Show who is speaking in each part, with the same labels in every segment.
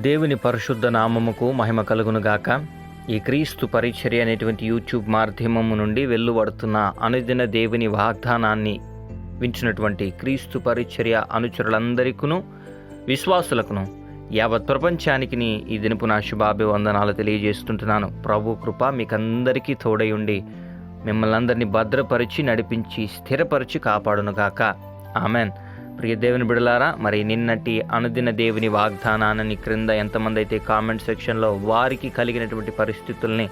Speaker 1: దేవుని పరిశుద్ధ నామముకు మహిమ కలుగునుగాక. ఈ క్రీస్తు పరిచర్య అనేటువంటి యూట్యూబ్ మాధ్యమము నుండి వెలువడుతున్న అనుదిన దేవుని వాగ్దానాన్ని వించినటువంటి క్రీస్తు పరిచర్య అనుచరులందరికీ, విశ్వాసులకును, యావత్ ప్రపంచానికి ఈ దినపు నా శుభాభివందనాలు తెలియజేస్తుంటున్నాను. ప్రభు కృప మీకందరికీ తోడై ఉండి మిమ్మల్ని అందరినీ భద్రపరిచి, నడిపించి, స్థిరపరిచి కాపాడునుగాక. ఆమెన్. ప్రియ దేవుని బిడలారా, మరి నిన్నటి అనుదిన దేవుని వాగ్దానాన్ని క్రింద ఎంతమంది అయితే కామెంట్ సెక్షన్లో వారికి కలిగినటువంటి పరిస్థితుల్ని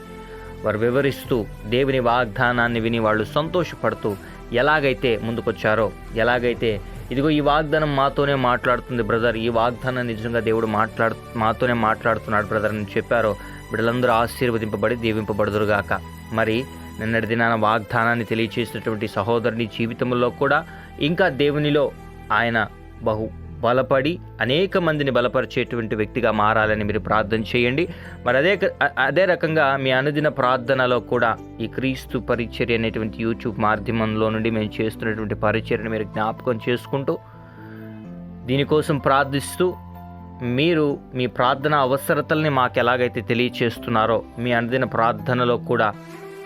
Speaker 1: వారు వివరిస్తూ దేవుని వాగ్దానాన్ని విని వాళ్ళు సంతోషపడుతూ ఎలాగైతే ముందుకొచ్చారో, ఎలాగైతే ఇదిగో ఈ వాగ్దానం మాతోనే మాట్లాడుతుంది బ్రదర్, ఈ వాగ్దానం నిజంగా దేవుడు మాతోనే మాట్లాడుతున్నాడు బ్రదర్ అని చెప్పారో, బిడ్డలందరూ ఆశీర్వదింపబడి దీవింపబడుదురుగాక. మరి నిన్నటి దినాన వాగ్దానాన్ని తెలియచేసినటువంటి సహోదరుని జీవితంలో కూడా ఇంకా దేవునిలో ఆయన బహు బలపడి అనేక మందిని బలపరిచేటువంటి వ్యక్తిగా మారాలని మీరు ప్రార్థన చేయండి. మరి అదే రకంగా మీ అనుదిన ప్రార్థనలో కూడా ఈ క్రీస్తు పరిచర్య అనేటువంటి యూట్యూబ్ మాధ్యమంలో నుండి మేము చేస్తున్నటువంటి పరిచర్యను మీరు జ్ఞాపకం చేసుకుంటూ దీనికోసం ప్రార్థిస్తూ మీరు మీ ప్రార్థన అవసరతల్ని మాకు ఎలాగైతే తెలియచేస్తున్నారో మీ అనుదిన ప్రార్థనలో కూడా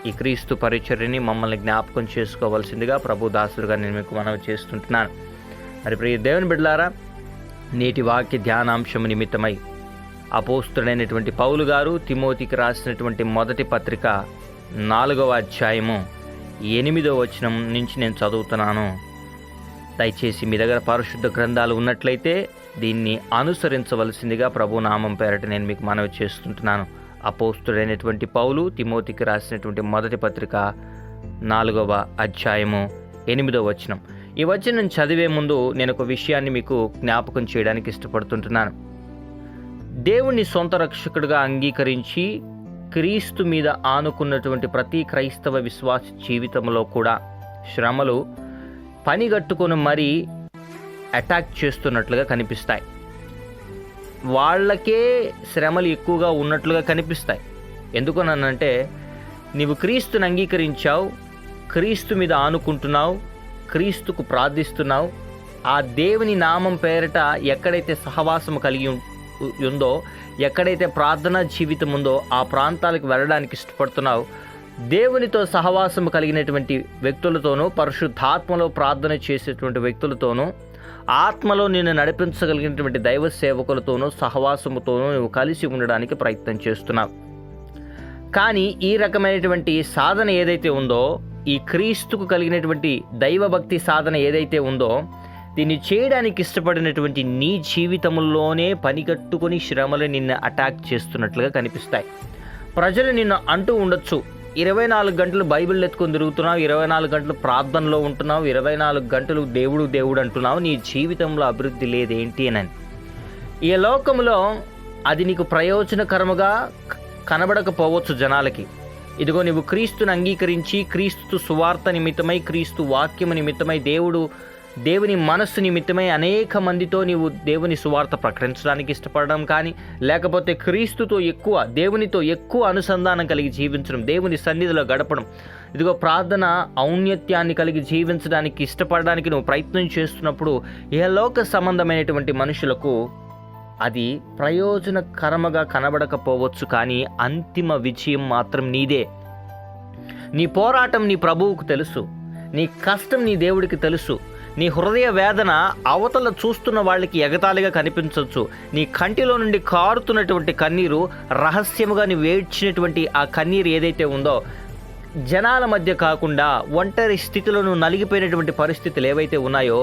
Speaker 1: ఈ క్రీస్తు పరిచర్యని మమ్మల్ని జ్ఞాపకం చేసుకోవాల్సిందిగా ప్రభు దాసులుగా నేను మీకు మనవి చేస్తుంటున్నాను. మరి ప్రియ దేవుని బిడ్డలారా, నేటి వాక్య ధ్యానాంశము నిమిత్తమై అపోస్తుడైనటువంటి పౌలు గారు తిమోతికి రాసినటువంటి మొదటి పత్రిక 4వ అధ్యాయము 8వ వచనం నుంచి నేను చదువుతున్నాను. దయచేసి మీ దగ్గర పరిశుద్ధ గ్రంథాలు ఉన్నట్లయితే దీన్ని అనుసరించవలసిందిగా ప్రభు నామం పేరట నేను మీకు మనవి చేస్తుంటున్నాను. అపోస్తుడైనటువంటి పౌలు తిమోతికి రాసినటువంటి మొదటి పత్రిక 4వ అధ్యాయము 8వ వచనం. ఈ వచనం చదివే ముందు నేను ఒక విషయాన్ని మీకు జ్ఞాపకం చేయడానికి ఇష్టపడుతుంటున్నాను. దేవుణ్ణి సొంత రక్షకుడిగా అంగీకరించి క్రీస్తు మీద ఆనుకున్నటువంటి ప్రతి క్రైస్తవ విశ్వాస జీవితంలో కూడా శ్రమలు పనిగట్టుకొని మరీ అటాక్ చేస్తున్నట్లుగా కనిపిస్తాయి. వాళ్ళకే శ్రమలు ఎక్కువగా ఉన్నట్లుగా కనిపిస్తాయి. ఎందుకనంటే నీవు క్రీస్తుని అంగీకరించావు, క్రీస్తు మీద ఆనుకుంటున్నావు, క్రీస్తుకు ప్రార్థిస్తున్నావు. ఆ దేవుని నామం పేరిట ఎక్కడైతే సహవాసం కలిగి ఉందో, ఎక్కడైతే ప్రార్థనా జీవితం ఉందో ఆ ప్రాంతాలకు వెళ్ళడానికి ఇష్టపడుతున్నావు. దేవునితో సహవాసం కలిగినటువంటి వ్యక్తులతోనూ, పరిశుద్ధాత్మలో ప్రార్థన చేసేటువంటి వ్యక్తులతోనూ, ఆత్మలో నిన్ను నడిపించగలిగినటువంటి దైవ సేవకులతోనూ సహవాసముతోనూ నువ్వు కలిసి ఉండడానికి ప్రయత్నం చేస్తున్నావు. కానీ ఈ రకమైనటువంటి సాధన ఏదైతే ఉందో, ఈ క్రీస్తుకు కలిగినటువంటి దైవభక్తి సాధన ఏదైతే ఉందో, దీన్ని చేయడానికి ఇష్టపడినటువంటి నీ జీవితంలోనే పనిగట్టుకొని శ్రమలు నిన్ను అటాక్ చేస్తున్నట్లుగా కనిపిస్తాయి. ప్రజలు నిన్ను అంటూ ఉండొచ్చు, 24 గంటలు బైబిల్ ఎత్తుకొని తిరుగుతున్నావు, 24 గంటలు ప్రార్థనలో ఉంటున్నావు, 24 గంటలు దేవుడు దేవుడు అంటున్నావు, నీ జీవితంలో అభివృద్ధి లేదేంటి అని. ఈ లోకంలో అది నీకు ప్రయోజనకరముగా కనబడకపోవచ్చు జనాలకి. ఇదిగో నువ్వు క్రీస్తుని అంగీకరించి క్రీస్తు సువార్త నిమిత్తమై, క్రీస్తు వాక్యము నిమిత్తమై, దేవుని మనస్సు నిమిత్తమై అనేక మందితో నీవు దేవుని సువార్త ప్రకటించడానికి ఇష్టపడడం కానీ, లేకపోతే క్రీస్తుతో ఎక్కువ, దేవునితో ఎక్కువ అనుసంధానం కలిగి జీవించడం, దేవుని సన్నిధిలో గడపడం, ఇదిగో ప్రార్థన ఔన్నత్యాన్ని కలిగి జీవించడానికి ఇష్టపడడానికి నువ్వు ప్రయత్నం చేస్తున్నప్పుడు లోక సంబంధమైనటువంటి మనుషులకు అది ప్రయోజనకరముగా కనబడకపోవచ్చు, కానీ అంతిమ విజయం మాత్రం నీదే. నీ పోరాటం నీ ప్రభువుకు తెలుసు, నీ కష్టం నీ దేవుడికి తెలుసు, నీ హృదయ వేదన అవతల చూస్తున్న వాళ్ళకి ఎగతాళిగా కనిపించవచ్చు. నీ కంటిలో నుండి కారుతున్నటువంటి కన్నీరు, రహస్యముగా నీవు ఏడ్చినటువంటి ఆ కన్నీరు ఏదైతే ఉందో, జనాల మధ్య కాకుండా ఒంటరి స్థితిలో నువ్వు నలిగిపోయినటువంటి పరిస్థితులు ఏవైతే ఉన్నాయో,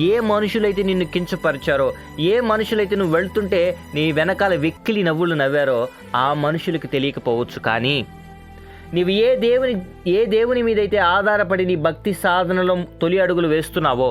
Speaker 1: ఏ మనుషులైతే నిన్ను కించపరిచారో, ఏ మనుషులైతే నువ్వు వెళ్తుంటే నీ వెనకాల వెక్కిలి నవ్వులు నవ్వారో ఆ మనుషులకు తెలియకపోవచ్చు. కానీ నీవు ఏ దేవుని మీదైతే ఆధారపడి నీ భక్తి సాధనలో తొలి అడుగులు వేస్తున్నావో,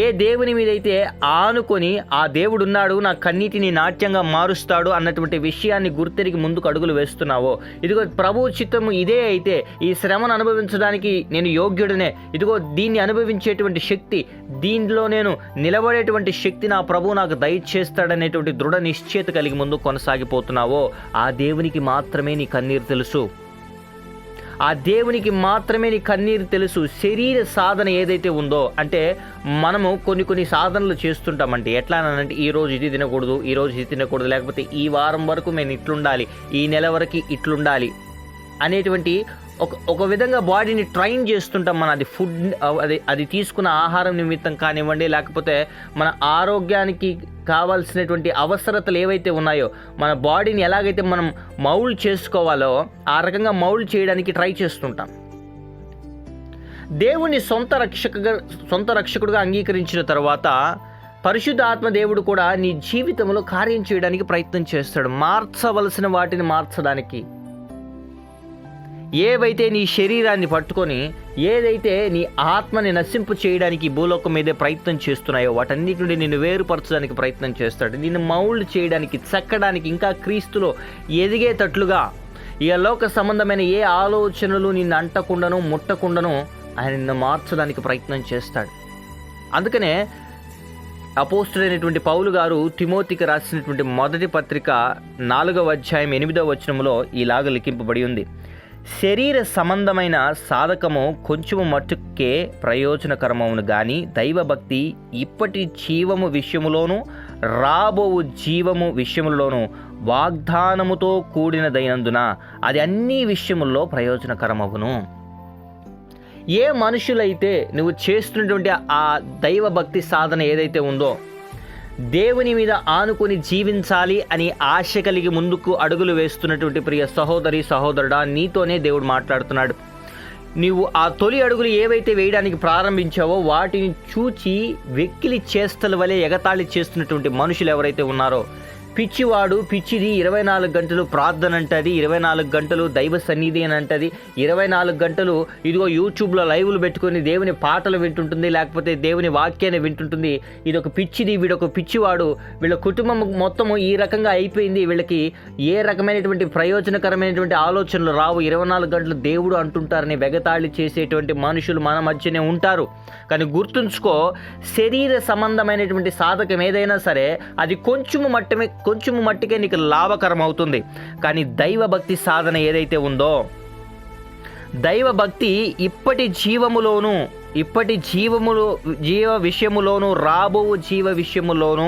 Speaker 1: ఏ దేవుని మీదైతే ఆనుకొని ఆ దేవుడున్నాడు, నా కన్నీటిని నాట్యంగా మారుస్తాడు అన్నటువంటి విషయాన్ని గుర్తెరిగి ముందుకు అడుగులు వేస్తున్నావో, ఇదిగో ప్రభు చిత్తము ఇదే అయితే ఈ శ్రమను అనుభవించడానికి నేను యోగ్యుడనే, ఇదిగో దీన్ని అనుభవించేటువంటి శక్తి, దీనిలో నేను నిలబడేటువంటి శక్తి నా ప్రభు నాకు దయచేస్తాడనేటువంటి దృఢ నిశ్చయత కలిగి ముందు కొనసాగిపోతున్నావో, ఆ దేవునికి మాత్రమే నీ కన్నీరు తెలుసు. ఆ దేవునికి మాత్రమే నీ కన్నీరు తెలుసు. శరీర సాధన ఏదైతే ఉందో, అంటే మనము కొన్ని సాధనలు చేస్తుంటామంటే ఎట్లా అనంటే ఈరోజు ఇది తినకూడదు, ఈరోజు ఇది తినకూడదు, లేకపోతే ఈ వారం వరకు నేను ఇట్లుండాలి, ఈ నెల వరకు ఇట్లుండాలి అనేటువంటి ఒక విధంగా బాడీని ట్రైన్ చేస్తుంటాం. మన అది ఫుడ్, అది తీసుకున్న ఆహారం నిమిత్తం కానివ్వండి, లేకపోతే మన ఆరోగ్యానికి కావాల్సినటువంటి అవసరతలు ఏవైతే ఉన్నాయో, మన బాడీని ఎలాగైతే మనం మౌల్డ్ చేసుకోవాలో ఆ రకంగా మౌల్డ్ చేయడానికి ట్రై చేస్తుంటాం. దేవుని సొంత రక్షకుడుగా అంగీకరించిన తర్వాత పరిశుద్ధ ఆత్మ దేవుడు కూడా నీ జీవితంలో కార్యం చేయడానికి ప్రయత్నం చేస్తాడు. మార్చవలసిన వాటిని మార్చడానికి, ఏవైతే నీ శరీరాన్ని పట్టుకొని ఏదైతే నీ ఆత్మని నశింపు చేయడానికి భూలోకం మీదే ప్రయత్నం చేస్తున్నాయో వాటన్నిటి నుండి నిన్ను వేరుపరచడానికి ప్రయత్నం చేస్తాడు. నిన్ను మౌల్డ్ చేయడానికి, చెక్కడానికి, ఇంకా క్రీస్తులో ఎదిగేటట్లుగా, ఈ లోక సంబంధమైన ఏ ఆలోచనలు నిన్ను అంటకుండాను ముట్టకుండాను ఆయన నిన్ను మార్చడానికి ప్రయత్నం చేస్తాడు. అందుకనే అపోస్తుడైనటువంటి పౌలు గారు తిమోతికి రాసినటువంటి మొదటి పత్రిక 4వ అధ్యాయం 8వ వచనంలో ఇలాగ లిఖింపబడి ఉంది: శరీర సంబంధమైన సాధకము కొంచెము మట్టుకే ప్రయోజనకరమవును గాని దైవభక్తి ఇప్పటి జీవము విషయములోను రాబో జీవము విషయములోను వాగ్దానముతో కూడినదైనందున అది అన్ని విషయముల్లో ప్రయోజనకరమవును. ఏ మనుషులైతే నువ్వు చేస్తున్నటువంటి ఆ దైవభక్తి సాధన ఏదైతే ఉందో, దేవుని మీద ఆనుకొని జీవించాలి అని ఆశ కలిగి ముందుకు అడుగులు వేస్తున్నటువంటి ప్రియ సహోదరి సహోదరుడా, నీతోనే దేవుడు మాట్లాడుతున్నాడు. నీవు ఆ తొలి అడుగులు ఏవైతే వేయడానికి ప్రారంభించావో వాటిని చూచి వెక్కిలి చేష్టల వలె ఎగతాళి చేస్తున్నటువంటి మనుషులు ఎవరైతే ఉన్నారో, పిచ్చివాడు పిచ్చిది 24 గంటలు ప్రార్థన అంటది, 24 గంటలు దైవ సన్నిధి అని అంటది, 24 గంటలు ఇదిగో యూట్యూబ్లో లైవ్లు పెట్టుకొని దేవుని పాటలు వింటుంటుంది, లేకపోతే దేవుని వాక్యాన్ని వింటుంటుంది. ఇదొక పిచ్చిది, వీడొక పిచ్చివాడు, వీళ్ళ కుటుంబం మొత్తము ఈ రకంగా అయిపోయింది, వీళ్ళకి ఏ రకమైనటువంటి ప్రయోజనకరమైనటువంటి ఆలోచనలు రావు, 24 గంటలు దేవుడు అంటుంటారని వెగతాళి చేసేటువంటి మనుషులు మన మధ్యనే ఉంటారు. కానీ గుర్తుంచుకో, శరీర సంబంధమైనటువంటి సాధకం ఏదైనా సరే అది కొంచెము మట్టికే నీకు లాభకరం అవుతుంది. కానీ దైవభక్తి సాధన ఏదైతే ఉందో, దైవభక్తి ఇప్పటి జీవ విషయములోను రాబో జీవ విషయములోను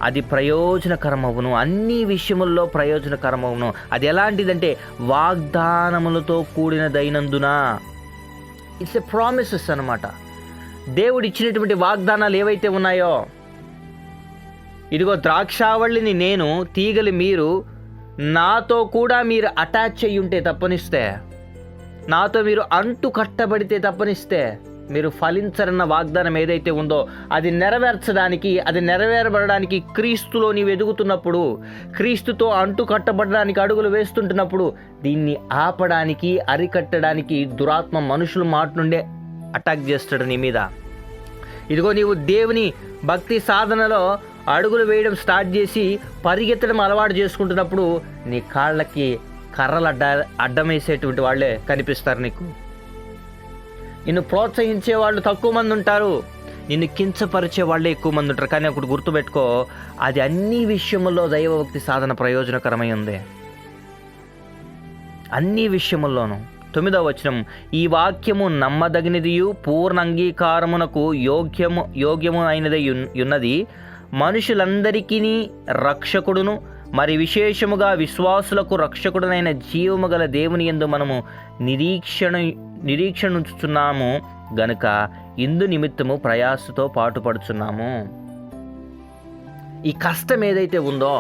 Speaker 1: అది ప్రయోజనకరమవును, అన్ని విషయముల్లో ప్రయోజనకరమవును. అది ఎలాంటిదంటే వాగ్దానములతో కూడినదైనందున. ఇట్స్ ఎ ప్రామిసెస్ అన్నమాట. దేవుడు ఇచ్చినటువంటి వాగ్దానాలు ఏవైతే ఉన్నాయో, ఇదిగో ద్రాక్షావళిని నేను, తీగలి మీరు, నాతో కూడా మీరు అటాచ్ అయ్యి ఉంటే తప్పనిస్తే, నాతో మీరు అంటు కట్టబడితే తప్పనిస్తే మీరు ఫలించరన్న వాగ్దానం ఏదైతే ఉందో అది నెరవేరబడడానికి క్రీస్తులో నీవు ఎదుగుతున్నప్పుడు, క్రీస్తుతో అంటు కట్టబడడానికి అడుగులు వేస్తుంటున్నప్పుడు దీన్ని ఆపడానికి, అరికట్టడానికి దురాత్మ మనుషుల మాట నుండే అటాక్ చేస్తాడు నీ మీద. ఇదిగో నీవు దేవుని భక్తి సాధనలో అడుగులు వేయడం స్టార్ట్ చేసి పరిగెత్తడం అలవాటు చేసుకుంటున్నప్పుడు నీ కాళ్ళకి కర్రలు అడ్డం వేసేటువంటి వాళ్ళే కనిపిస్తారు నీకు. నిన్ను ప్రోత్సహించే వాళ్ళు తక్కువ మంది ఉంటారు, నిన్ను కించపరిచే వాళ్ళే ఎక్కువ మంది ఉంటారు. కానీ ఒకటి గుర్తుపెట్టుకో, అది అన్ని విషయముల్లో దైవభక్తి సాధన ప్రయోజనకరమై ఉంది, అన్ని విషయముల్లోనూ. 9వ వచనం: ఈ వాక్యము నమ్మదగినదియు పూర్ణ అంగీకారమునకు యోగ్యము అయినది ఉన్నది, మనుషులందరికీ రక్షకుడును మరి విశేషముగా విశ్వాసులకు రక్షకుడునైన జీవము గల దేవుని యందు మనము నిరీక్షణుంచుచున్నాము గనుక ఇందు నిమిత్తము ప్రయాసతో పాటుపడుచున్నాము. ఈ కష్టం ఏదైతే ఉందో,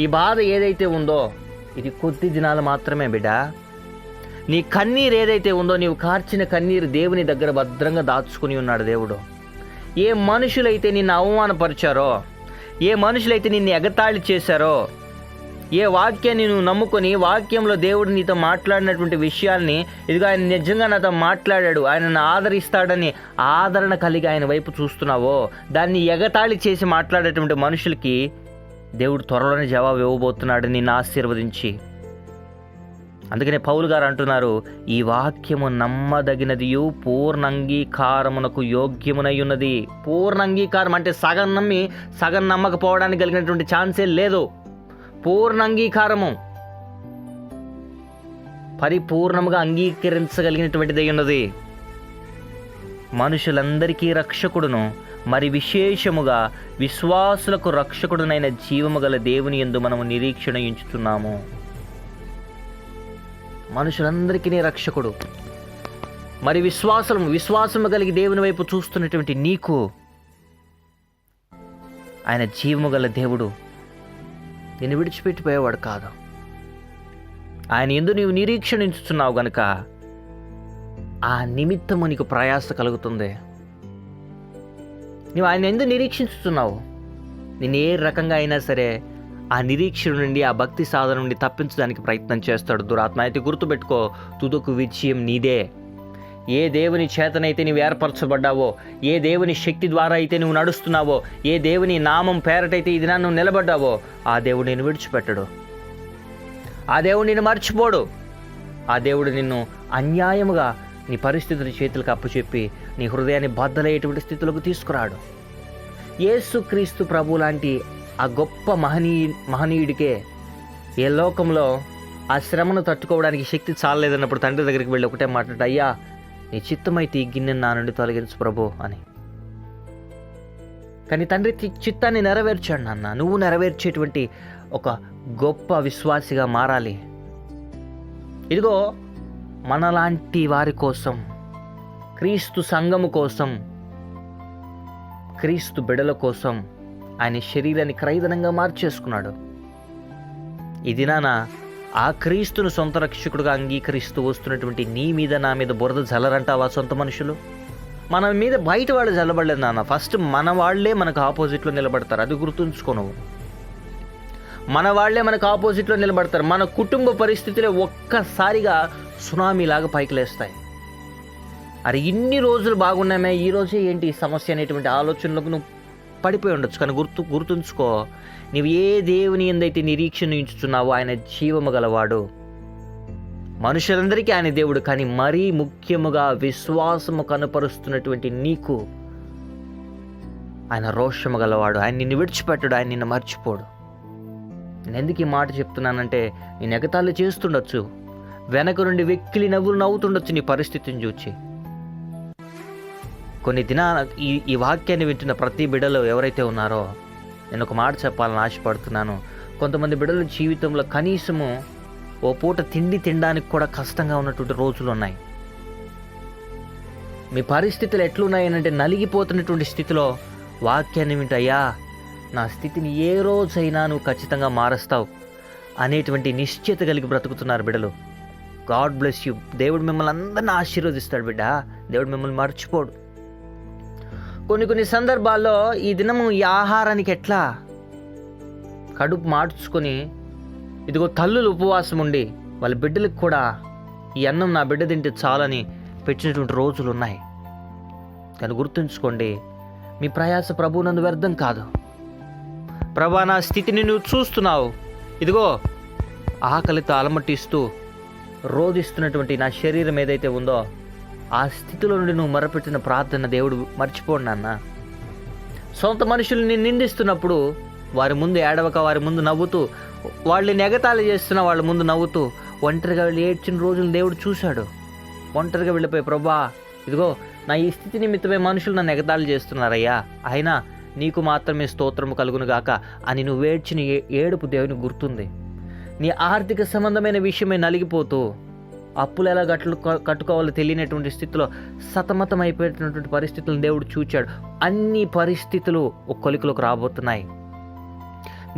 Speaker 1: ఈ బాధ ఏదైతే ఉందో, ఇది కొద్ది దినాలు మాత్రమే బిడ్డ. నీ కన్నీరు ఏదైతే ఉందో, నీవు కార్చిన కన్నీరు దేవుని దగ్గర భద్రంగా దాచుకుని ఉన్నాడు దేవుడు. ఏ మనుషులైతే నిన్ను అవమానపరిచారో, ఏ మనుషులైతే నిన్ను ఎగతాళి చేశారో, ఏ వాక్యాన్ని నువ్వు నమ్ముకొని వాక్యంలో దేవుడు నీతో మాట్లాడినటువంటి విషయాల్ని, ఇదిగో ఆయన నిజంగా నాతో మాట్లాడాడు, ఆయనను ఆదరిస్తాడని ఆదరణ కలిగి ఆయన వైపు చూస్తున్నావో, దాన్ని ఎగతాళి చేసి మాట్లాడేటువంటి మనుషులకి దేవుడు త్వరలోనే జవాబు ఇవ్వబోతున్నాడు నిన్ను ఆశీర్వదించి. అందుకనే పౌలు గారు అంటున్నారు, ఈ వాక్యము నమ్మదగినదియు పూర్ణ అంగీకారమునకు యోగ్యమునై ఉన్నది. పూర్ణ అంగీకారం అంటే సగం నమ్మి సగం నమ్మకపోవడానికి కలిగినటువంటి ఛాన్సే లేదు. పూర్ణ అంగీకారము. పరిపూర్ణముగా అంగీకరించగలిగినటువంటిదై ఉన్నది. మనుషులందరికీ రక్షకుడును మరి విశేషముగా విశ్వాసులకు రక్షకుడునైన జీవము గల దేవుని యందు మనము నిరీక్షణ ఉంచుతున్నాము. మనుషులందరికీ రక్షకుడు, మరి విశ్వాసము కలిగి దేవుని వైపు చూస్తున్నటువంటి నీకు ఆయన జీవము గల దేవుడు నిన్ను విడిచిపెట్టిపోయేవాడు కాదు. ఆయన యందు నీవు నిరీక్షణ ఉంచుతున్నావు గనుక ఆ నిమిత్తము నీకు ప్రయాస కలుగుతుంది. నువ్వు ఆయన యందు నిరీక్షించుతున్నావు. నేను ఏ రకంగా అయినా సరే ఆ నిరీక్షణ నుండి, ఆ భక్తి సాధన నుండి తప్పించడానికి ప్రయత్నం చేస్తాడు దురాత్మ. అయితే గుర్తుపెట్టుకో, తుదకు విజయం నీదే. ఏ దేవుని చేతనైతే నీవు ఏర్పరచబడ్డావో, ఏ దేవుని శక్తి ద్వారా అయితే నువ్వు నడుస్తున్నావో, ఏ దేవుని నామం పేరటైతే ఈ దినాన్ని నువ్వు నిలబడ్డావో, ఆ దేవుడు నిన్ను విడిచిపెట్టడు. ఆ దేవుడు నిన్ను మర్చిపోడు. ఆ దేవుడు నిన్ను అన్యాయముగా నీ పరిస్థితుల చేతులకు అప్పచెప్పి నీ హృదయాన్ని బద్దలయ్యేటువంటి స్థితులకు తీసుకురాడు. యేసుక్రీస్తు ప్రభు లాంటి ఆ గొప్ప మహనీయుడికే ఏ లోకంలో ఆ శ్రమను తట్టుకోవడానికి శక్తి చాలలేదన్నప్పుడు తండ్రి దగ్గరికి వెళ్ళి ఒకటే మాట్లాడు, అయ్యా నీ చిత్తమైతే ఈ గిన్నెను నా నుండి తొలగించు ప్రభు అని. కానీ తండ్రి చిత్తాన్ని నెరవేర్చాడు నాన్న. నువ్వు నెరవేర్చేటువంటి ఒక గొప్ప విశ్వాసిగా మారాలి. ఇదిగో మనలాంటి వారి కోసం, క్రీస్తు సంఘము కోసం, క్రీస్తు బిడల కోసం ఆయన శరీరాన్ని క్రయధనంగా మార్చేసుకున్నాడు. ఈ దినాన ఆ క్రీస్తును సొంత రక్షకుడుగా అంగీకరిస్తూ వస్తున్నటువంటి నీ మీద నా మీద బురద జల్లరంటావా సొంత మనుషులు? మన మీద బయట వాళ్ళు జల్లబడలేదు నాన్న. ఫస్ట్ మన వాళ్లే మనకు ఆపోజిట్లో నిలబడతారు. అది గుర్తుంచుకోను. మన వాళ్లే మనకు ఆపోజిట్లో నిలబడతారు. మన కుటుంబ పరిస్థితులే ఒక్కసారిగా సునామీలాగా పైకి లేస్తాయి. అరే ఇన్ని రోజులు బాగున్నామే, ఈ రోజే ఏంటి ఈ సమస్య అనేటువంటి ఆలోచనలకు నువ్వు పడిపోయి ఉండొచ్చు. కానీ గుర్తుంచుకో, నీవు ఏ దేవుని యందైతే నిరీక్షణ ఉంచుతున్నావో ఆయన జీవము గలవాడు. మనుషులందరికీ ఆయన దేవుడు, కానీ మరీ ముఖ్యముగా విశ్వాసము కనపరుస్తున్నటువంటి నీకు ఆయన రోషము గలవాడు. ఆయన నిన్ను విడిచిపెట్టడు, ఆయన నిన్ను మర్చిపోడు. నేను ఎందుకు ఈ మాట చెప్తున్నానంటే, నేను ఎగతాళి చేస్తుండొచ్చు, వెనక నుండి వెక్కిలి నవ్వులు నవ్వుతుండొచ్చు నీ పరిస్థితిని చూచి. కొన్ని దినాల ఈ వాక్యాన్ని వింటున్న ప్రతి బిడ్డలో ఎవరైతే ఉన్నారో, నేను ఒక మాట చెప్పాలని ఆశపడుతున్నాను. కొంతమంది బిడ్డల జీవితంలో కనీసము ఓ పూట తిండి తినడానికి కూడా కష్టంగా ఉన్నటువంటి రోజులు ఉన్నాయి. మీ పరిస్థితులు ఎట్లున్నాయనంటే నలిగిపోతున్నటువంటి స్థితిలో వాక్యాన్ని వింటయ్యా నా స్థితిని ఏ రోజైనా నువ్వు ఖచ్చితంగా మారుస్తావు అనేటువంటి నిశ్చయత కలిగి బ్రతుకుతున్నారు బిడ్డలు. God bless you. దేవుడు మిమ్మల్ని అందరినీ ఆశీర్వదిస్తాడు బిడ్డ. దేవుడు మిమ్మల్ని మర్చిపోడు. కొన్ని సందర్భాల్లో ఈ దినము ఈ ఆహారానికి ఎట్లా కడుపు మార్చుకొని, ఇదిగో తల్లులు ఉపవాసం ఉండి వాళ్ళ బిడ్డలకు కూడా ఈ అన్నం నా బిడ్డ తింటే చాలని పెట్టినటువంటి రోజులు ఉన్నాయి. కానీ గుర్తుంచుకోండి, మీ ప్రయాస ప్రభువునందు వ్యర్థం కాదు. ప్రభా నా స్థితిని నువ్వు చూస్తున్నావు. ఇదిగో ఆకలితో అలమటిస్తూ రోధిస్తున్నటువంటి నా శరీరం ఏదైతే ఉందో ఆ స్థితిలో నుండి నువ్వు మొరపెట్టిన ప్రార్థన దేవుడు మర్చిపోండి నాన్న. సొంత మనుషుల్ని నిందిస్తున్నప్పుడు వారి ముందు ఏడవక, వారి ముందు నవ్వుతూ, వాళ్ళని ఎగతాళి చేస్తున్న వాళ్ళ ముందు నవ్వుతూ ఒంటరిగా వెళ్ళి ఏడ్చిన రోజులు దేవుడు చూశాడు. ఒంటరిగా వెళ్ళిపోయి, ప్రభా ఇదిగో నా ఈ స్థితి నిమిత్తమే మనుషులు నన్ను ఎగతాళి చేస్తున్నారయ్యా, అయినా నీకు మాత్రమే స్తోత్రము కలుగునుగాక అని నువ్వు ఏడ్చిన ఏడుపు దేవుని గుర్తుంది. నీ ఆర్థిక సంబంధమైన విషయమే నలిగిపోతూ అప్పులు ఎలా కట్టుకోవాలో తెలియనటువంటి స్థితిలో సతమతం అయిపోయినటువంటి పరిస్థితులను దేవుడు చూచాడు. అన్ని పరిస్థితులు ఒక కొలికలోకి రాబోతున్నాయి.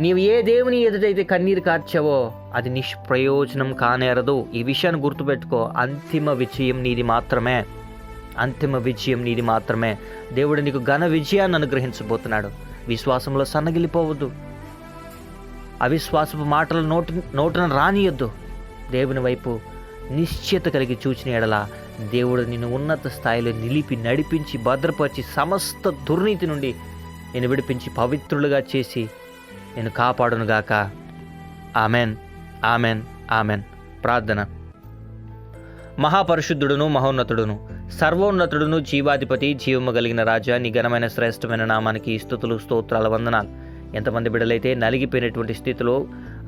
Speaker 1: నీవు ఏ దేవుని ఎదుటైతే కన్నీరు కార్చావో అది నిష్ప్రయోజనం కానేరదు. ఈ విషయాన్ని గుర్తుపెట్టుకో. అంతిమ విజయం నీది మాత్రమే. అంతిమ విజయం నీది మాత్రమే. దేవుడు నీకు ఘన విజయాన్ని అనుగ్రహించబోతున్నాడు. విశ్వాసంలో సన్నగిలిపోవద్దు. అవిశ్వాసపు మాటలు నోటున రానియొద్దు. దేవుని వైపు నిశ్చయత కలిగి చూచిన ఎడల దేవుడు నిన్ను ఉన్నత స్థాయిలో నిలిపి నడిపించి భద్రపరిచి సమస్త దుర్నీతి నుండి నేను విడిపించి పవిత్రులుగా చేసి నేను కాపాడునుగాక. Amen, amen, amen. ప్రార్థన. మహాపరిశుద్ధుడును మహోన్నతుడును సర్వోన్నతుడును జీవాధిపతి జీవము కలిగిన రాజా, నీ ఘనమైన శ్రేష్టమైన నామానికి స్తుతులు స్తోత్రాల వందనాలు. ఎంతమంది బిడ్డలైతే నలిగిపోయినటువంటి స్థితిలో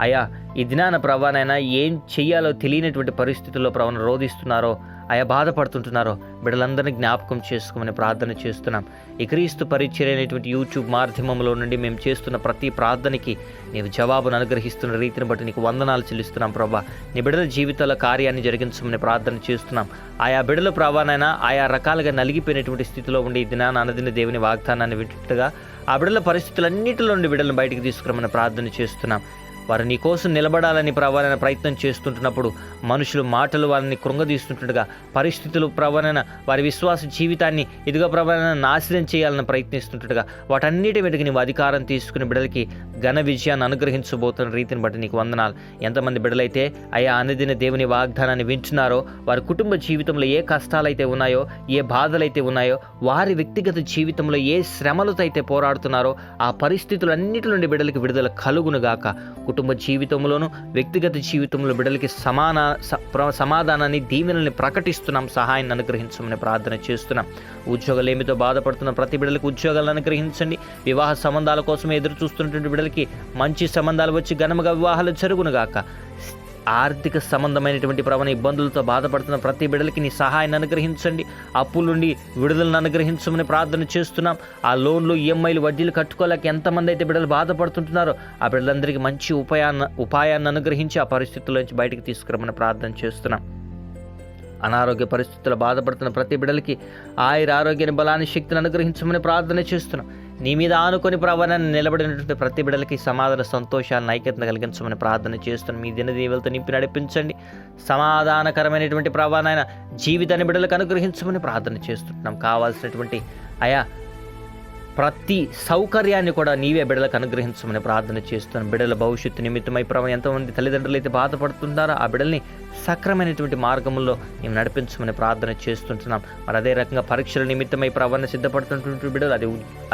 Speaker 1: అయా ఈ దినాన ప్రభానైనా ఏం చెయ్యాలో తెలియనటువంటి పరిస్థితుల్లో ప్రభావం రోధిస్తున్నారో, ఆయా బాధపడుతుంటున్నారో బిడ్డలందరినీ జ్ఞాపకం చేసుకోమని ప్రార్థన చేస్తున్నాం. ఈ క్రీస్తు పరిచర్య అనేటువంటి యూట్యూబ్ మాధ్యమంలో నుండి మేము చేస్తున్న ప్రతి ప్రార్థనకి నీవు జవాబును అనుగ్రహిస్తున్న రీతిని బట్టి నీకు వందనాలు చెల్లిస్తున్నాం ప్రభా. నీ బిడ్డల జీవితాల కార్యాన్ని జరిగించమని ప్రార్థన చేస్తున్నాం. ఆయా బిడ్డల ప్రభానైనా ఆయా రకాలుగా నలిగిపోయినటువంటి స్థితిలో ఉండి ఈ దినాన అనదిన దేవుని వాగ్దానాన్ని వింటుగా ఆ బిడ్డల పరిస్థితులన్నిటిలో నుండి బిడ్డలను బయటికి తీసుకురమని ప్రార్థన చేస్తున్నాం. వారు నీ కోసం నిలబడాలని ప్రభావైన ప్రయత్నం చేస్తుంటున్నప్పుడు మనుషులు మాటలు వారిని కృంగదీస్తుండగా, పరిస్థితులు ప్రభావైన వారి విశ్వాస జీవితాన్ని ఇదిగా ప్రభావైన నాశనం చేయాలని ప్రయత్నిస్తుండగా వాటన్నిటి వెంటకి నీవు అధికారం తీసుకుని బిడ్డలకి ఘన విజయాన్ని అనుగ్రహించబోతున్న రీతిని బట్టి నీకు వందనాలు. ఎంతమంది బిడ్డలైతే అయా అనుదిన దేవుని వాగ్దానాన్ని వింటున్నారో, వారి కుటుంబ జీవితంలో ఏ కష్టాలైతే ఉన్నాయో, ఏ బాధలైతే ఉన్నాయో, వారి వ్యక్తిగత జీవితంలో ఏ శ్రమలతో అయితే పోరాడుతున్నారో ఆ పరిస్థితులన్నిటి నుండి బిడ్డలకి విడుదల కలుగునుగాక. కుటుంబ జీవితంలోనూ వ్యక్తిగత జీవితంలో బిడ్డలకి సమాధానాన్ని దీవెనల్ని ప్రకటిస్తున్నాం. సహాయాన్ని అనుగ్రహించమని ప్రార్థన చేస్తున్నాం. ఉద్యోగాలేమితో బాధపడుతున్న ప్రతి బిడ్డలకు ఉద్యోగాలను అనుగ్రహించండి. వివాహ సంబంధాల కోసం ఎదురు చూస్తున్నటువంటి బిడ్డలకి మంచి సంబంధాలు వచ్చి ఘనముగా వివాహాలు జరుగునుగాక. ఆర్థిక సంబంధమైనటువంటి ప్రవణ ఇబ్బందులతో బాధపడుతున్న ప్రతి బిడ్డలకి నీ సహాయాన్ని అనుగ్రహించండి. అప్పుల నుండి విడుదలను అనుగ్రహించమని ప్రార్థన చేస్తున్నాం. ఆ లోన్లు, ఈఎంఐలు, వడ్డీలు కట్టుకోలేక ఎంతమంది అయితే బిడ్డలు బాధపడుతుంటున్నారో ఆ బిడ్డలందరికీ మంచి ఉపాయాన్ని అనుగ్రహించి ఆ పరిస్థితుల నుంచి బయటికి తీసుకురమని ప్రార్థన చేస్తున్నాం. అనారోగ్య పరిస్థితుల్లో బాధపడుతున్న ప్రతి బిడ్డలకి ఆరోగ్యాన్ని, బలాన్ని, శక్తిని అనుగ్రహించమని ప్రార్థన చేస్తున్నాం. నీ మీద ఆనుకొని ప్రభావాన్ని నిలబడినటువంటి ప్రతి బిడ్డలకి సమాధాన, సంతోషాలను, ఐక్యతను కలిగించమని ప్రార్థన చేస్తున్నాం. మీ దినదీవులతో నింపి నడిపించండి. సమాధానకరమైనటువంటి ప్రభావాన్ని జీవితాన్ని బిడ్డలకు అనుగ్రహించమని ప్రార్థన చేస్తున్నాం. కావాల్సినటువంటి ప్రతి సౌకర్యాన్ని కూడా నీవే బిడ్డలకు అనుగ్రహించమని ప్రార్థన చేస్తున్నాం. బిడ్డల భవిష్యత్తు నిమిత్తమై ఎంతోమంది తల్లిదండ్రులు అయితే బాధపడుతుంటారో ఆ బిడ్డల్ని సక్రమైనటువంటి మార్గంలో మేము నడిపించమని ప్రార్థన చేస్తుంటున్నాం. మరి అదే రకంగా పరీక్షల నిమిత్తమై ప్రవర్ణ సిద్ధపడుతున్నటువంటి బిడ్డలు,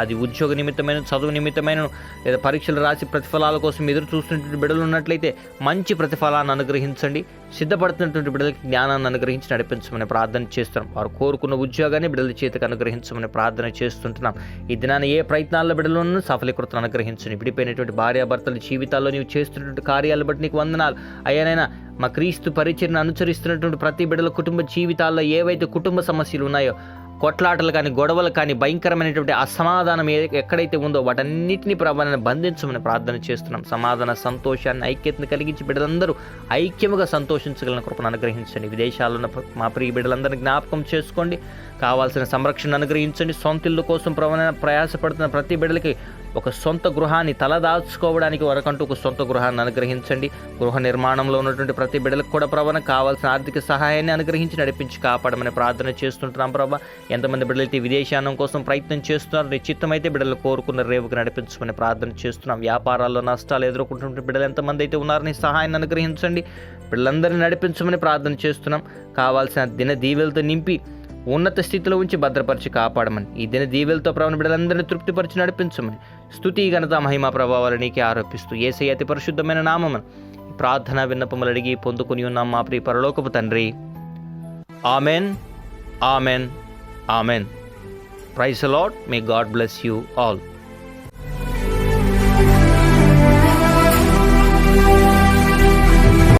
Speaker 1: అది ఉద్యోగ నిమిత్తమైన, చదువు నిమిత్తమైన, లేదా పరీక్షలు రాసి ప్రతిఫలాల కోసం ఎదురు చూస్తున్నటువంటి బిడ్డలు ఉన్నట్లయితే మంచి ప్రతిఫలాన్ని అనుగ్రహించండి. సిద్ధపడుతున్నటువంటి బిడ్డలకి జ్ఞానాన్ని అనుగ్రహించి నడిపించమని ప్రార్థన చేస్తున్నాం. వారు కోరుకున్న ఉద్యోగాన్ని బిడ్డల చేతికి అనుగ్రహించమని ప్రార్థన చేస్తుంటున్నాం. ఈ దినాన్ని ఏ ప్రయత్నాల్లో బిడ్డలను సఫలీకృతను అనుగ్రహించండి. విడిపోయినటువంటి భార్యాభర్తల జీవితాల్లో నీవు చేస్తున్నటువంటి కార్యాలను బట్టి నీకు వందనాలు. అయ్యానైనా మా క్రీస్తు పరిచర్యను అనుసరిస్తున్నటువంటి ప్రతి బిడ్డల కుటుంబ జీవితాల్లో ఏవైతే కుటుంబ సమస్యలు ఉన్నాయో, కొట్లాటలు కానీ, గొడవలు కానీ, భయంకరమైనటువంటి అసమాధానం ఎక్కడైతే ఉందో వాటన్నిటిని ప్రభావాన్ని బంధించమని ప్రార్థన చేస్తున్నాం. సమాధాన, సంతోషాన్ని, ఐక్యతను కలిగించి బిడ్డలందరూ ఐక్యముగా సంతోషించగలిగిన కృపను అనుగ్రహించండి. విదేశాల్లో ఉన్న మా ప్రియ బిడ్డలందరినీ జ్ఞాపకం చేసుకోండి. కావాల్సిన సంరక్షణ అనుగ్రహించండి. సొంత ఇల్లు కోసం ప్రయాసపడుతున్న ప్రతి బిడ్డలకి ఒక సొంత గృహాన్ని తలదాచుకోవడానికి వరకంటూ ఒక సొంత గృహాన్ని అనుగ్రహించండి. గృహ నిర్మాణంలో ఉన్నటువంటి ప్రతి బిడ్డలకు కూడా ప్రభావం కావాల్సిన ఆర్థిక సహాయాన్ని అనుగ్రహించి నడిపించి కాపాడమని ప్రార్థన చేస్తుంటున్నాం. ప్రభా, ఎంతమంది బిడ్డలైతే విదేశానం కోసం ప్రయత్నం చేస్తున్నారు, నిశ్చితమైతే బిడ్డలు కోరుకున్న రేవుకు నడిపించమని ప్రార్థన చేస్తున్నాం. వ్యాపారాల్లో నష్టాలు ఎదుర్కొంటున్న బిడ్డలు ఎంతమంది అయితే ఉన్నారని సహాయాన్ని అనుగ్రహించండి. బిడ్డలందరినీ నడిపించమని ప్రార్థన చేస్తున్నాం. కావాల్సిన దిన దీవెలతో నింపి ఉన్నత స్థితిలో ఉంచి భద్రపరిచి కాపాడమని, ఈ దిన దీవెలతో ప్రభావం బిడ్డలందరినీ తృప్తిపరిచి నడిపించమని, స్తుతి, ఘనత, మహిమ, ప్రభావాలు నీకే ఆరోపిస్తూ యేసయ్య అతి పరిశుద్ధమైన నామమున ప్రార్థన విన్నపములు అడిగి పొందుకుని ఉన్నాం మా ప్రియ పరలోకపు తండ్రి. Amen, amen, amen. Praise the Lord. May God bless you all.